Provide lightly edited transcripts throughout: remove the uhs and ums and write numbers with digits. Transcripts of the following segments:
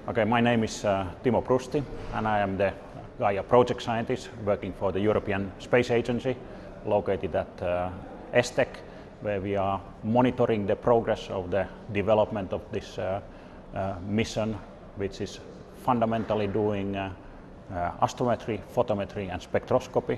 Okay, my name is Timo Prusti, and I am the Gaia project scientist working for the European Space Agency, located at ESTEC, where we are monitoring the progress of the development of this mission, which is fundamentally doing astrometry, photometry and spectroscopy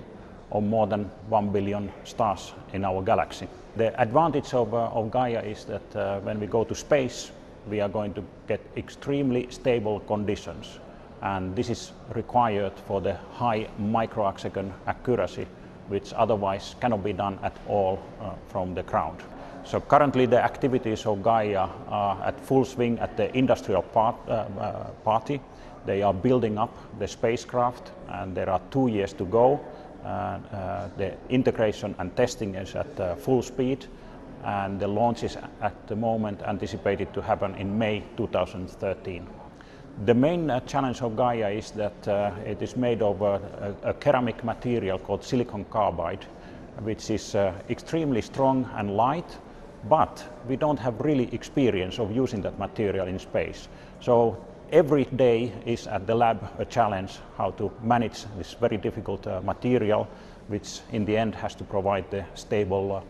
of more than 1 billion stars in our galaxy. The advantage of Gaia is that when we go to space, we are going to get extremely stable conditions, and this is required for the high microarcsecond accuracy, which otherwise cannot be done at all from the ground. So currently the activities of Gaia are at full swing at the industrial party. They are building up the spacecraft, and there are 2 years to go. The integration and testing is at full speed, and the launch is at the moment anticipated to happen in May 2013. The main challenge of Gaia is that it is made of a ceramic material called silicon carbide, which is extremely strong and light, but we don't have really experience of using that material in space. So every day is at the lab a challenge how to manage this very difficult material, which in the end has to provide the stable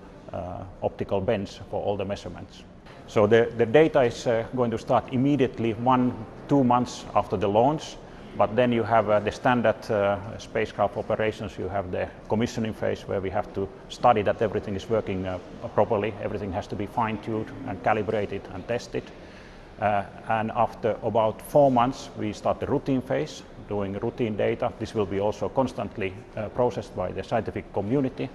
optical bends for all the measurements. So the data is going to start immediately 1-2 months after the launch, but then you have the standard spacecraft operations. You have the commissioning phase where we have to study that everything is working properly. Everything has to be fine-tuned and calibrated and tested. And after about 4 months, we start the routine phase, doing routine data. This will be also constantly processed by the scientific community.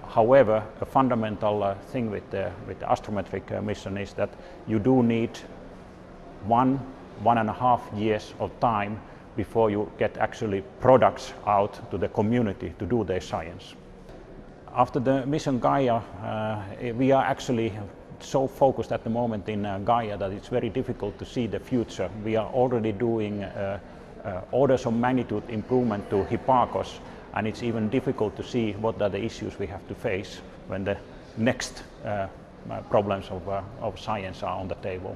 However, a fundamental thing with the astrometric mission is that you do need 1.5 years of time before you get actually products out to the community to do their science. After the mission Gaia, we are actually so focused at the moment in Gaia that it's very difficult to see the future. We are already doing orders of magnitude improvement to Hipparcos, and it's even difficult to see what are the issues we have to face when the next problems of science are on the table.